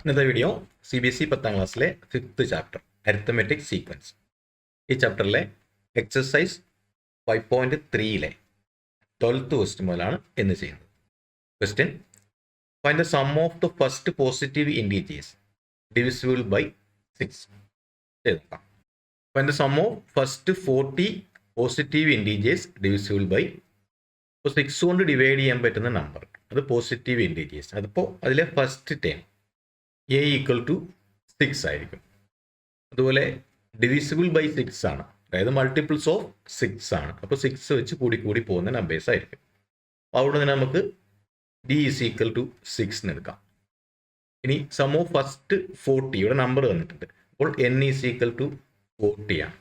ഇന്നത്തെ video CBSE 10ാം ക്ലാസ്സിലെ 5th chapter arithmetic sequence. ഈ ചാപ്റ്ററിലെ എക്സസൈസ് 5.3ലെ 12th ക്വസ്റ്റ്യൻ മുതലാണ് എന്ന് ചെയ്യുന്നത്. Question: find the sum of the first positive integers divisible by 6. നോക്കാം. Find the sum of first 40 positive integers divisible by. ഇപ്പോൾ 6 കൊണ്ട് divide ചെയ്യാൻ പറ്റുന്ന നമ്പർ അത് പോസിറ്റീവ് ഇൻറ്റീജേഴ്സ്. അതിപ്പോൾ അതിലെ first term a equal to 6 ആയിരിക്കും. അതുപോലെ ഡിവിസിബിൾ ബൈ 6 ആണ്, അതായത് മൾട്ടിപ്പിൾസ് ഓഫ് 6 ആണ്. അപ്പോൾ 6 വെച്ച് കൂടി പോകുന്ന നമ്പേഴ്സ് ആയിരിക്കും. അപ്പോൾ അവിടെ നിന്ന് നമുക്ക് d ഈസ് ഈക്വൽ ടു 6 എടുക്കാം. ഇനി സം ഓഫ് ഫസ്റ്റ് 40, ഇവിടെ നമ്പർ തന്നിട്ടുണ്ട്. അപ്പോൾ n ഈസ് ഈക്വൽ ടു 40 ആണ്.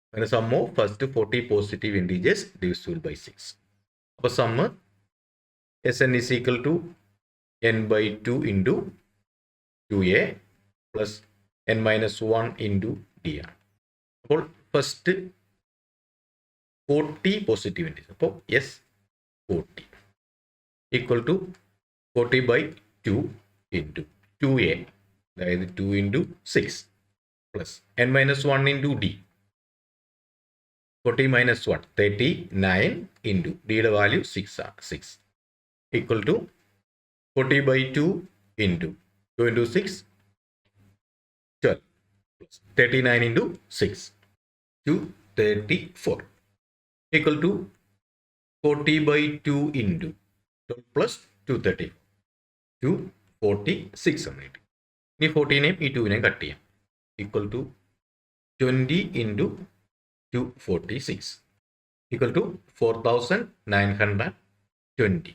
അങ്ങനെ sum of first 40 positive integers divisible by 6. അപ്പോൾ sum Sn is equal to n/2 into 2a plus n-1 into d ആണ്. അപ്പോൾ ഫസ്റ്റ് 40 പോസിറ്റീവ് ഇൻറ്റീജേഴ്സ്, അപ്പോൾ S40 equal to 40/2 into 2a, അതായത് 2 into 6 plus n-1 into d, 40 - 1 39 into ഡിയുടെ value 6 ആണ്, 6 equal to 40/2 into 2 into 6 12 plus 39 into 6 234 equal to 40/2 into 12 plus 234 246 ആണ്. ഇനി 14നെയും ഈ 2നെയും കട്ട് ചെയ്യാം. Equal to 20 into 246 equal to 4920.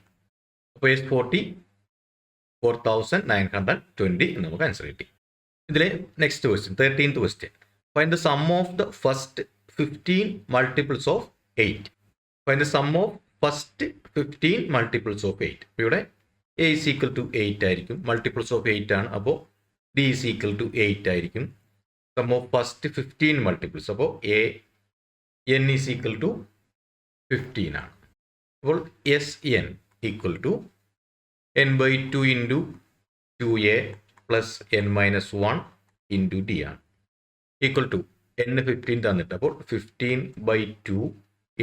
അപ്പോൾ S40 4920 നമുക്ക് ആൻസർ കിട്ടി. ഇതിലെ next question 13th question. Find the sum of the first 15 multiples of 8. Find the sum of first 15 multiples of 8. അപ്പോൾ ഇവിടെ a ഈസ് ഈക്വൽ ടു 8 ആയിരിക്കും, multiples of 8 ആണ്, അപ്പോൾ d is equal to 8 ആയിരിക്കും. Sum of first 15 multiples, അപ്പോൾ n is equal to 15 ആണ്. അപ്പോൾ Sn equal to n/2 into 2a plus n-1 into d ആണ്. ഈക്വൽ ടു n 15 തന്നിട്ട്, അപ്പോൾ 15/2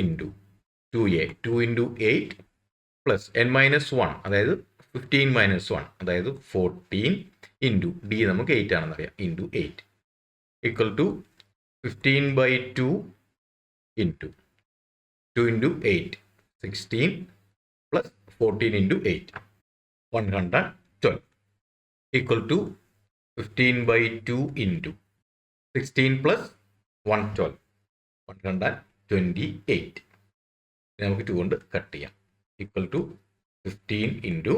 into 2a 2 into 8 plus n-1, അതായത് 15 - 1, അതായത് 14 ഇൻറ്റു d നമുക്ക് 8 ആണെന്ന് അറിയാം, into 8 equal to 15/2 into 2 into 8 16 plus 14 into 8 112 equal to 15/2 into 16 plus 112 128. നമുക്ക് 2 കൊണ്ട് കട്ട് ചെയ്യാം. Equal to 15 into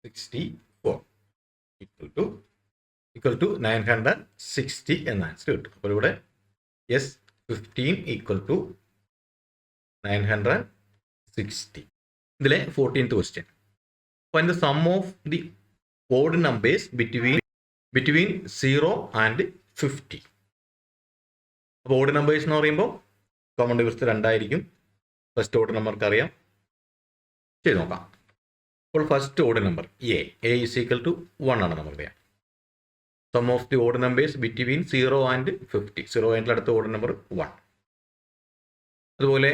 64 equal to 960 എന്ന ആൻസർ കിട്ടും. അപ്പോൾ ഇവിടെ S15 ഈക്വൽ ടു 960. ഇതിലെ 14th question. Find the sum of the odd numbers between 0 and 50. അപ്പോൾ odd numbers എന്ന് പറയുമ്പോൾ കോമൺ ഡിവിഷൻ 2 ആയിരിക്കും. ഫസ്റ്റ് ഓഡ് നമ്പർക്ക് അറിയാം, ചെയ്ത് നോക്കാം. അപ്പോൾ first odd number a is equal to 1 ആണ് നമുക്കറിയാം. Sum of the odd numbers between 0 and 50. 0 ആയിട്ടുള്ള അടുത്ത ഓഡ് നമ്പർ 1. അതുപോലെ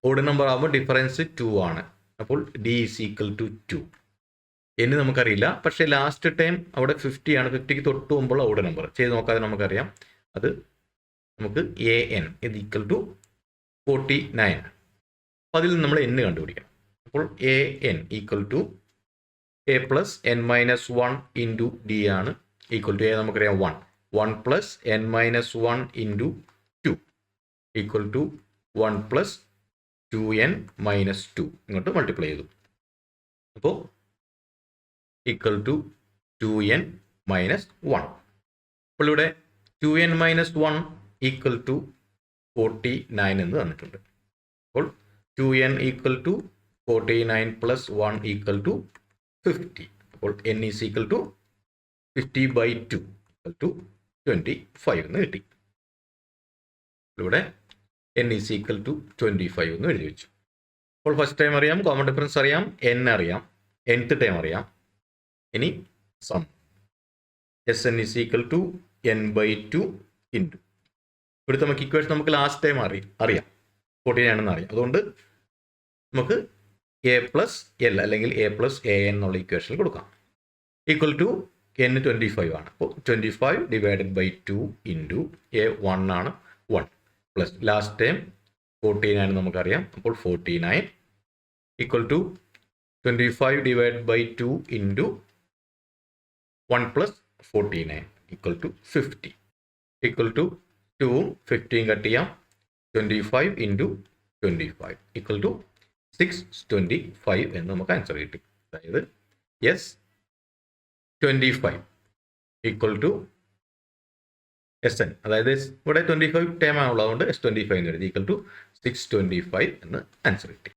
ഓഡ് നമ്പർ ആകുമ്പോൾ ഡിഫറൻസ് 2 ആണ്. അപ്പോൾ d ഈസ് ഈക്വൽ ടു 2. എന്ന് നമുക്കറിയില്ല, പക്ഷേ ലാസ്റ്റ് ടൈം അവിടെ 50 ആണ്. 50ക്ക് തൊട്ട് മുമ്പുള്ള ഓഡ് നമ്പർ ചെയ്ത് നോക്കാതെ നമുക്കറിയാം. അത് നമുക്ക് an ഇത് ഈക്വൽ ടു 49. അപ്പോൾ അതിൽ നമ്മൾ n കണ്ടുപിടിക്കണം. അപ്പോൾ an equal to a plus n-1 into d ആണ്. ഈക്വൽ ടു a നമുക്കറിയാം 1 plus n-1 into 2 equal to 1 plus 2n - 2 ഇങ്ങോട്ട് മൾട്ടിപ്ലൈ ചെയ്തു. അപ്പോൾ ഈക്വൽ ടു 2n - 1. അപ്പോൾ ഇവിടെ 2n - 1 ഈക്വൽ ടു 49 എന്ന് തന്നിട്ടുണ്ട്. അപ്പോൾ 2n equal to 49 plus 1 equal to 50. അപ്പോൾ n is equal to 50/2 equal to 25 എന്ന് കിട്ടി. ഇവിടെ n ഈസ് ഈക്വൽ ടു 25 എന്ന് എഴുതി വെച്ചു. അപ്പോൾ ഫസ്റ്റ് ടൈം അറിയാം, കോമൺ ഡിഫറൻസ് അറിയാം, n അറിയാം, nth ടൈം അറിയാം. ഇനി sum S N is equal to n/2 into ഇവിടുത്തെ നമുക്ക് ഇക്വേഷൻ നമുക്ക് ലാസ്റ്റ് ടൈം അറിയാം 14 ആണെന്ന് അറിയാം. അതുകൊണ്ട് നമുക്ക് a+l അല്ലെങ്കിൽ a+an എന്നുള്ള ഇക്വേഷനിൽ കൊടുക്കാം. ഈക്വൽ ടു n 25 ആണ്. അപ്പോൾ 25/2 ഇൻറ്റു a1 ആണ് 1 പ്ലസ് ലാസ്റ്റ് ടൈം 14 ആണ് നമുക്കറിയാം. അപ്പോൾ 49 equal to 25/2 into 1 plus 49 equal to 50 equal to 2 15 cut ചെയ്യാം. 25 ഇൻറ്റു 25 ഈക്വൽ ടു 625 എന്ന് നമുക്ക് ആൻസർ കിട്ടി. അതായത് S25 ഈക്വൽ ടു SN, അതായത് ഇവിടെ 25 ടൈം ആണുള്ളത്, അതുകൊണ്ട് S25 എന്ന് എഴുതി ഈക്വൽ ടു 625 എന്ന് ആൻസർ കിട്ടി.